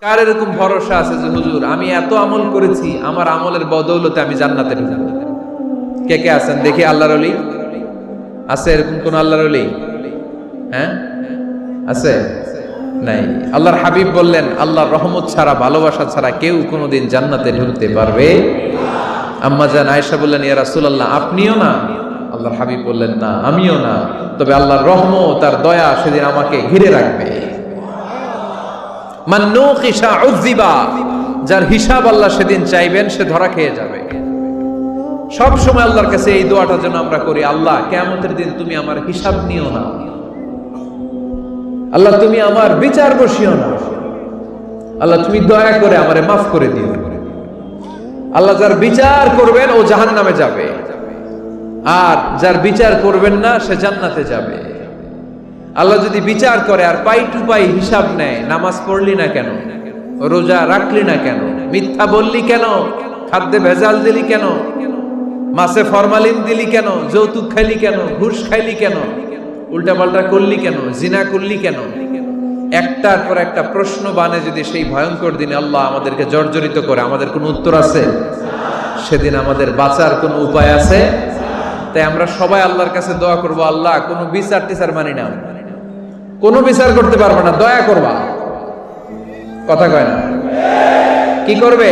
কার এরকম ভরসা আছে যে হুজুর আমি এত আমল করেছি, আমার আমলের বদৌলতে আমি জান্নাতে ঢুকবো? কে কে আছেন দেখি? আল্লাহর ওলি আছে? এরকম কোন আল্লাহর ওলি? হ্যাঁ আছে? নাই। আল্লাহর হাবিব বললেন, আল্লাহর রহমত ছাড়া, ভালোবাসা ছাড়া কেউ কোনোদিন জান্নাতে ঢুকতে পারবে? আম্মা জান আয়েশা বললেন, ইয়া রাসূলুল্লাহ আপনিও না? আল্লাহর হাবিব বললেন, না আমিও না, তবে আল্লাহর রহমত আর দয়া সেদিন আমাকে ঘিরে রাখবে। মান নুকিশা উযিবা, যার হিসাব আল্লাহ সেদিন চাইবেন সে ধরা খেয়ে যাবে। সব সময় আল্লাহর কাছে এই দোয়াটা যেন আমরা করি, আল্লাহ কিয়ামতের দিন তুমি আমার হিসাব নিও না, আল্লাহ তুমি আমার বিচার বসিও না, আল্লাহ তুমি দয়া করে আমারে মাফ করে দিও। আল্লাহ যার বিচার করবেন ও জাহান্নামে যাবে, আর যার বিচার করবেন না সে জান্নাতে যাবে। আল্লাহ যদি বিচার করে আর পাই টু পাই হিসাব নেয়, নামাজ পড়লি না কেন, রোজা রাখলি না কেন, মিথ্যা বললি কেন, খাদ্যে ভেজাল দিলি কেন, মাছে ফরমালিন দিলি কেন, যৌতুক খাইলি কেন, ঘুষ খাইলি কেন, উল্টাপাল্টা করলি কেন, জিনা করলি কেন, একটার পর একটা প্রশ্ন বানে যদি সেই ভয়ঙ্কর দিনে আল্লাহ আমাদেরকে জর্জরিত করে, আমাদের কোনো উত্তর আছে? সেদিন আমাদের বাঁচার কোনো উপায় আছে? তাই আমরা সবাই আল্লাহর কাছে দোয়া করবো, আল্লাহ কোনো বিচার টিচার মানি না, কোনো বিচার করতে পারবো না, দয়া করবা। কথা কয় না? কি করবে?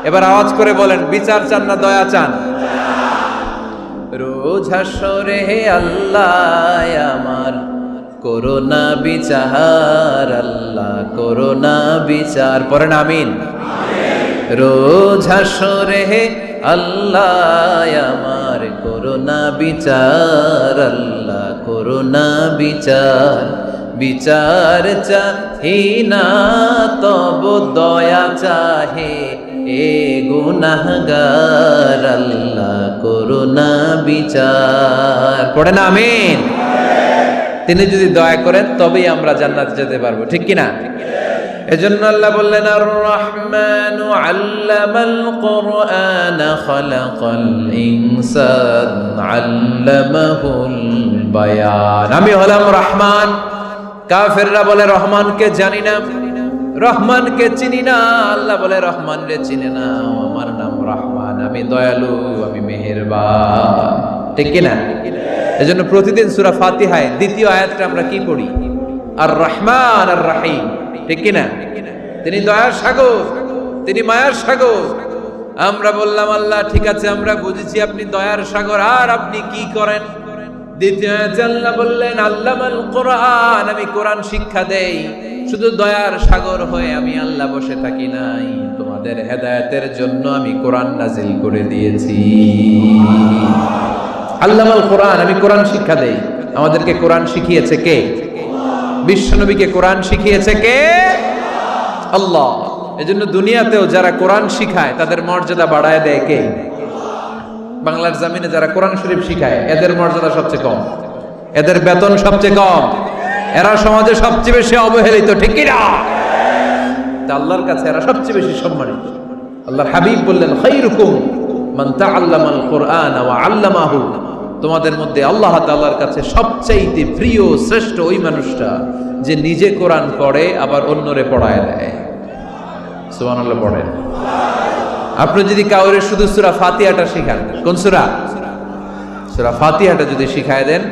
এবার আওয়াজ করে বলেন, বিচার চান না দয়া চান? রোজ হাসরে হে আল্লাহ আমার করোনা বিচার, আল্লাহ করোনা বিচার, পড়েন আমিন। রোজ হাসরে হে আল্লাহ আমার করোনা বিচার, আল্লাহ করোনা বিচার, বিচার চাহি না তব দয়া চাহে এ গুনাহগার, আল্লাহ করোনা বিচার, পড়েন আমিন। তিনি যদি দয়া করেন তবেই আমরা জান্নাতে যেতে পারবো, ঠিক কিনা? এজন্য আল্লাহ বললেন, আর রহমানু আল্লামাল কুরআন খালাকাল ইনসান আল্লামাহুল বায়ান। আমি হলাম রহমান। কাফেররা বলে রহমানকে জানি না, রহমানকে চিনি না। আল্লাহ বলে রহমান রে চিনে না, আমার নাম রহমান, আমি দয়ালু, আমি মেহেরবান, ঠিক কিনা? এজন্য প্রতিদিন সূরা ফাতিহায় দ্বিতীয় আয়াতটা আমরা কি পড়ি? আর রহমান আর রহিম, ঠিক কিনা? তিনি দয়ার সাগর, তিনি মায়ার সাগর। আমরা বললাম, আল্লাহ ঠিক আছে আমরা বুঝেছি আপনি দয়ার সাগর, আর আপনি কি করেন? দ্বিতীয় আয়াতে আল্লাহ বললেন, আল্লামাল কোরআন, আমি কোরআন শিক্ষা দেই। শুধু দয়ার সাগর হয়ে আমি আল্লাহ বসে থাকি নাই, তোমাদের হেদায়েতের জন্য আমি কোরআন নাজিল করে দিয়েছি। আল্লামাল কোরআন, আমি কোরআন শিক্ষা দেই। আমাদেরকে কোরআন শিখিয়েছে কে? বিশ্বনবীকে কোরআন শিখিয়েছে কে? আল্লাহ। এজন্য দুনিয়াতেও যারা কোরআন শিখায় তাদের মর্যাদা বাড়ায় দেয় কে? বাংলার জমিনে যারা কোরআন শরীফ শিখায় এদের মর্যাদা সবচেয়ে কম, এদের বেতন সবচেয়ে কম, এরা সমাজে সবচেয়ে বেশি অবহেলিত, ঠিক কি না? তা আল্লাহর কাছে এরা সবচেয়ে বেশি সম্মানিত। আল্লাহর হাবিব বললেন, খায়রুকুম মান তাআল্লামাল কুরআন ওয়া আল্লামাহু, তোমাদের মধ্যে আল্লাহ তাআলার কাছে সবচাইতে প্রিয় শ্রেষ্ঠ ওই মানুষটা যে নিজে কোরআন পড়ে আবার অন্যরে পড়ায় দেয়। সুবহানাল্লাহ পড়েন। আপনি যদি কাউরে শুধু সূরা ফাতিহাটা শিখান, কোন সূরা? সূরা ফাতিহাটা যদি শিখায় দেন,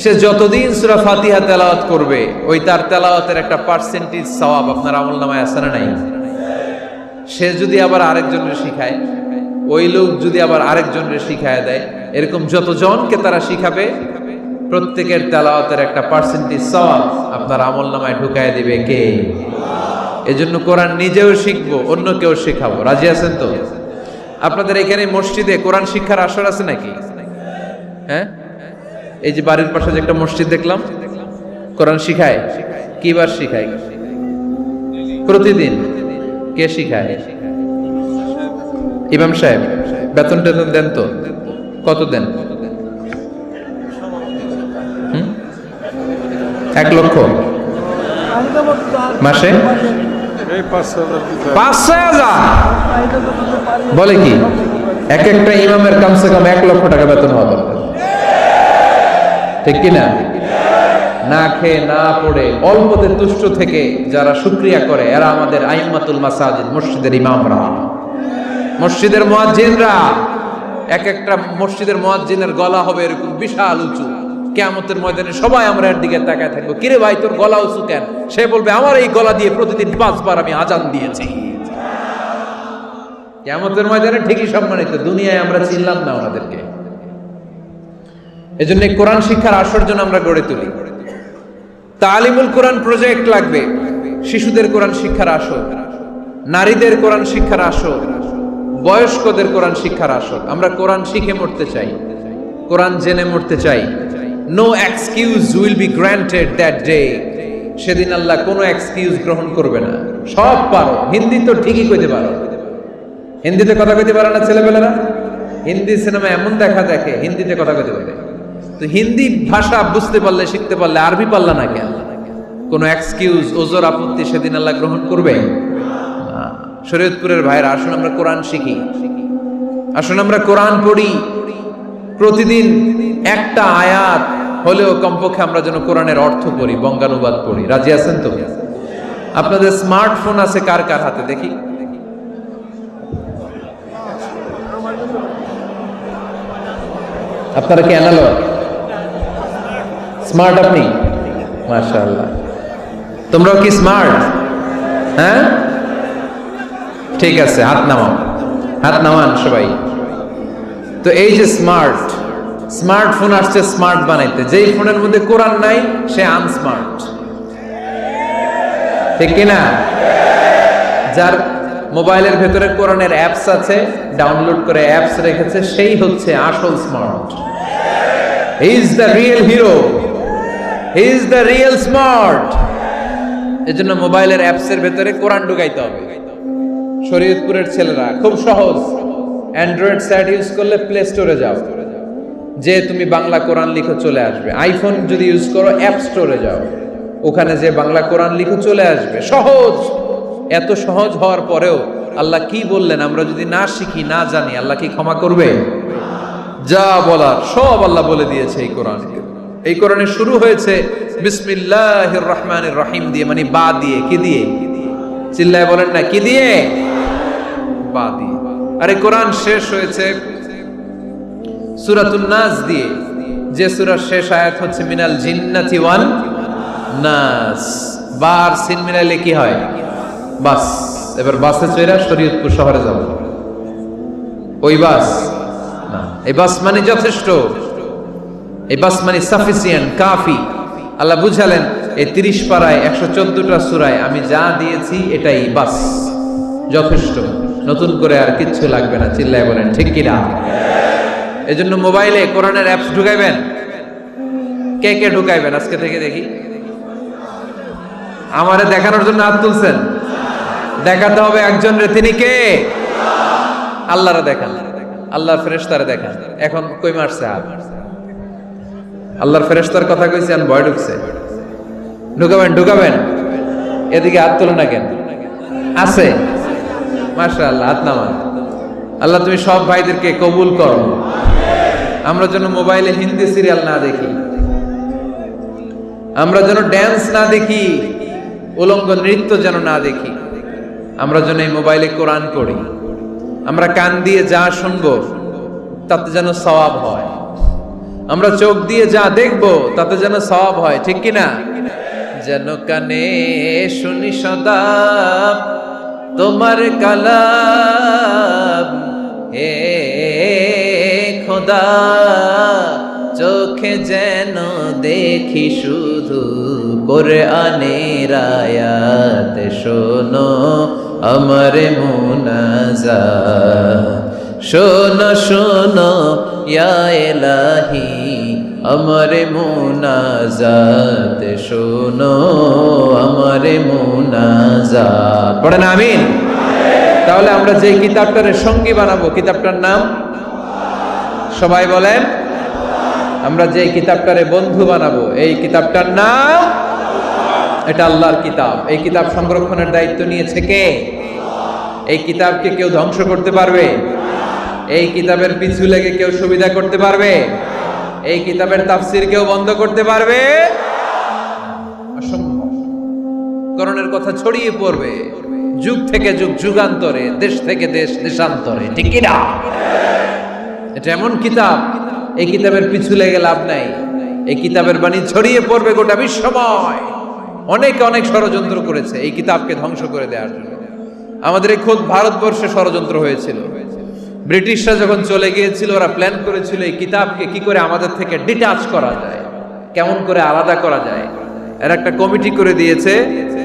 সে যতদিন সূরা ফাতিহা তেলাওয়াত করবে ওই তার তেলাওয়াতের একটা পার্সেন্টেজ সওয়াব আপনার আমলনামায় আছে না নাই? সে যদি আবার আরেকজনের শিখায়, ওই লোক যদি আবার আরেকজনের শিখায় দেয়, এরকম যতজনকে তারা শিখাবে প্রত্যেকের তেলাওয়াতের একটা পার্সেন্টেজ সওয়াব আপনার আমলনামায় ঢুকায় দিবে কে? এজন্য কোরআন নিজেও শিখবো, অন্যকেও শেখাবো। রাজি আছেন তো? আপনাদের এখানে মসজিদে কোরআন শিক্ষার আসর আছে নাকি? হ্যাঁ, এই যে বাড়ির পাশে যে একটা মসজিদ দেখলাম, কোরআন শিখায়। কিবার শিখায়? প্রতিদিন। কে শিখায়? ইমাম সাহেব। বেতন টেতন দেন তো? কত দেন? 1 লক্ষ মাসে? 5,000 বলে কি? এক একটা ইমামের কমসে কম 1 লক্ষ টাকা বেতন হওয়া দরকার, ঠিক কিনা? না খেয়ে না পড়ে অল্পতে তুষ্ট থেকে যারা শুকরিয়া করে এরা আমাদের আইম্মাতুল মাসাজিদ, মসজিদের ইমামরা, মসজিদের মুয়াজ্জিনরা। এক একটা মসজিদের মুয়াজ্জিনের গলা হবে এরকম বিশাল উঁচু। কিয়ামতের ময়দানে সবাই আমরা এর দিকে তাকায় থাকবো, কিরে ভাই তোর গলা উঁচু কেন? সে বলবে আমার এই গলা দিয়ে প্রতিদিন 5 বার আমি আজান দিয়েছি। কিয়ামতের ময়দানে ঠিকই সম্মানিত, দুনিয়ায় আমরা চিনলাম না ওনাদেরকে। এজন্য কোরআন শিক্ষার আসর জন্য আমরা গড়ে তুলি। তালিমুল কোরআন প্রজেক্ট লাগবে, শিশুদের কোরআন শিক্ষার আসর, নারীদের কোরআন শিক্ষার আসর, বয়স্কদের কোরআন শিক্ষার আসর। আমরা কোরআন শিখে মরতে চাই, কোরআন জেনে মরতে চাই। No excuse will be granted that day. সেদিন আল্লাহ কোনো এক্সকিউজ গ্রহণ করবে না। সব পারো, হিন্দি তো ঠিকই কইতে পারো, হিন্দিতে কথা কইতে পারে না ছেলেবেলারা? হিন্দি সিনেমা এমন দেখা দেখে হিন্দিতে কথা কইতে পারে। তো হিন্দি ভাষা বুঝতে পারলে, শিখতে পারলে, আরবি পারলা না কেন? কোন এক্সকিউজ, ওজর, আপত্তি সেদিন আল্লাহ গ্রহণ করবে না। শরীয়তপুরের ভাইরা, আসুন আমরা কোরআন শিখি, আসুন আমরা কোরআন পড়ি। প্রতিদিন একটা আয়াত হলেও কমপক্ষে আমরা যেন কোরআনের অর্থ পড়ি, বঙ্গানুবাদ পড়ি। রাজি আছেন তো? আপনাদের স্মার্টফোন আছে কার কার হাতে দেখি? আপনারা কি অ্যানালগ? স্মার্ট আপনি? মাশাআল্লাহ। তোমরাও কি স্মার্ট? হ্যাঁ, ঠিক আছে, হাত নামাও, হাত নামান সবাই। তো এই যে স্মার্টফোন আসছে স্মার্ট বানাইতে, যেই ফোনের মধ্যে কোরআন নাই সে আনস্মার্ট, ঠিক কিনা? যার মোবাইলের ভেতরে কোরআনের অ্যাপস আছে, ডাউনলোড করে অ্যাপস রেখেছে, সেই হচ্ছে আসল smart. He is the real hero, he is the real smart. এজন্য মোবাইলের অ্যাপসের ভেতরে কোরআন ঢুকাইতে হবে। শরীয়তপুরের ছেলেরা খুব সহজ, অ্যান্ড্রয়েড সেট ইউজ করলে প্লে স্টোরে যাও, যে তুমি বাংলা কোরআন লিখো চলে আসবে। আইফোন যদি ইউজ করো অ্যাপ স্টোরে যাও, ওখানে যে বাংলা কোরআন লিখো চলে আসবে। সহজ। এত সহজ হওয়ার পরেও আল্লাহ কি বললেন আমরা যদি না শিখি, না জানি, আল্লাহ কি ক্ষমা করবে? যা বলার সব আল্লাহ বলে দিয়েছে এই কোরআনে। এই কোরআনে শুরু হয়েছে বিসমিল্লাহির রহমানির রহিম দিয়ে, মানে বা দিয়ে। কি দিয়ে? চিল্লায় বলেন না, কি দিয়ে? বা দিয়ে। আর এই কোরআন শেষ হয়েছে সূরাতুন নাস দিয়ে, যে সূরার শেষ আয়াত হচ্ছে মিনাল জিন্নাতি ওয়ান নাস। বার সিন মিলাইলে কি হয়? বাস। এবার বাসে চড়া শরীয়তপুর শহরে যাব। ওই বাস না, এই বাস মানে যথেষ্ট, এই বাস মানে সাফিসিয়েন্ট, কাফি। আল্লাহ বুঝালেন এই 30 পারায় 114টা সূরায় আমি যা দিয়েছি এটাই বাস, যথেষ্ট। নতুন করে আর কিচ্ছু লাগবে না। চিল্লায় বলেন ঠিক কিনা? এজন্য মোবাইলে কোরআনের অ্যাপস ঢুকাইবেন। কে কে ঢুকাইবেন আজকে থেকে দেখি? আমারে দেখানোর জন্য হাত তুলছেন? দেখাতে হবে একজনের, তিনি কে? আল্লাহরে দেখান, আল্লাহর ফেরেশতারে দেখান। এখন কই মারছে হাত? আল্লাহর ফেরেশতার কথা কইছি, আর ভয় ঢুকছে। ঢুকাবেন, ঢুকাবেন। এদিকে হাত তোলো না কেন? আছে? মাশাআল্লাহ, হাত নামান। আল্লাহ তুমি সব ভাইদেরকে কবুল করো। আমরা যেন মোবাইলে হিন্দি সিরিয়াল না দেখি, আমরা যেন ড্যান্স না দেখি, উলঙ্গ নৃত্য যেন না দেখি। আমরা যেন এই মোবাইলে কোরআন পড়ি। আমরা কান দিয়ে যা শুনবো তাতে যেন সওয়াব হয়। আমরা চোখ দিয়ে যা দেখবো তাতে যেন সওয়াব হয়, ঠিক কিনা? যেন কানে শুনি সদা তোমার কালাম, হে খোদা চোখে যেন দেখি শুধু কোরআনের আয়াত। শোনো আমার মুনাজাত, শোনো শোনো ইয়া ইলাহি আমার মুনাজাত, শোনো আমার মুনাজাত। পড়েন আমিন। তাহলে আমরা যে কিতাবটার সঙ্গী বানাবো, কিতাবটার নাম সবাই বলেন। আমরা যে কিতাবটারে বন্ধু বানাবো, এই কিতাবটার নাম, এটা আল্লাহর কিতাব। এই কিতাব সংরক্ষণের দায়িত্ব নিয়েছে কে? এই কিতাবকে কেউ ধ্বংস করতে পারবে? এই কিতাবের পিছু লেগে কেউ সুবিধা করতে পারবে? এই কিতাবের তাফসীর কেউ বন্ধ করতে পারবে? কোরআনের কথা ছড়িয়ে পড়বে যুগ থেকে যুগ, যুগান্তরে, দেশ থেকে দেশ, দেশান্তরে, ঠিক কি না? এটা এমন কিতাব, এই কিতাবের পিছু লেগে লাভ নাই। এই কিতাবের বাণী ছড়িয়ে পড়বে গোটা বিশ্বময়। অনেকে অনেক ষড়যন্ত্র করেছে এই কিতাবকে ধ্বংস করে দেওয়ার জন্য। আমাদের এই খোদ ভারতবর্ষে ষড়যন্ত্র হয়েছিল। ব্রিটিশরা যখন চলে গিয়েছিল, ওরা প্ল্যান করেছিল এই কিতাবকে কি করে আমাদের থেকে ডিটাচ করা যায়, কেমন করে আলাদা করা যায়। এর একটা কমিটি করে দিয়েছে,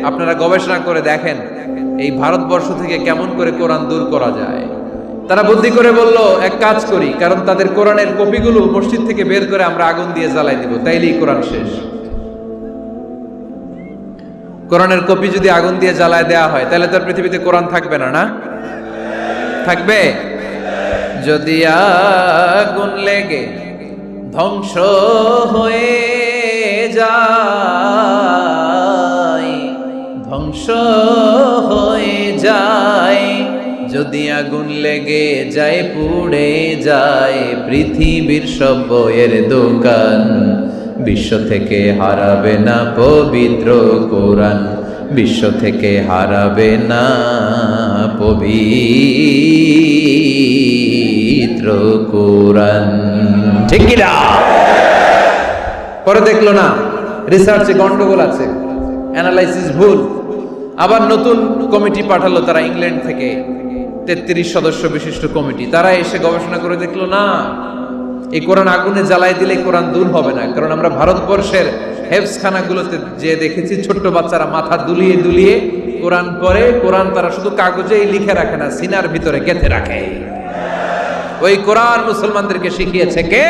আপনারা গবেষণা করে দেখেন এই ভারতবর্ষ থেকে কেমন করে কোরআন দূর করা যায়। তারা বুদ্ধি করে বলল, এক কাজ করি, কারণ তাদের কোরআনের কপিগুলো মসজিদ থেকে বের করে আমরা আগুন দিয়ে জ্বালাই দিব, তাইলেই কোরআন শেষ। কোরআনের কপি যদি আগুন দিয়ে জ্বালায় দেওয়া হয়, তাহলে তার পৃথিবীতে কোরআন থাকবে না, না থাকবে? যদি আগুন লেগে ধ্বংস হয়ে যায়, ধ্বংস হয়ে যায়, যদি আগুন লেগে যায়, পুড়ে যায় পৃথিবীর সব বইয়ের দোকান, বিশ্ব থেকে হারাবে না পবিত্র কোরআন, বিশ্ব থেকে হারাবে না পবিত্র কোরআন, ঠিক কি না? পরে দেখলো না রিসার্চে গন্ডগোল আছে, অ্যানালাইসিস ভুল। আবার নতুন কমিটি পাঠালো তারা ইংল্যান্ড থেকে, 33 সদস্য বিশিষ্ট কমিটি। তারা এসে গবেষণা করে দেখলো না, এই কোরআন আগুনে জ্বালাই দিলে কোরআন দূর হবে না। কারণ আমরা ভারতবর্ষের হেফজখানাগুলোতে যে দেখেছি, ছোট্ট বাচ্চারা মাথা দুলিয়ে দুলিয়ে কোরআন পড়ে। কোরআন তারা শুধু কাগজেই লিখে রাখে না, সিনার ভিতরে গেঁথে রাখে। ওই কোরআন মুসলমানদেরকে শিখিয়েছে কে?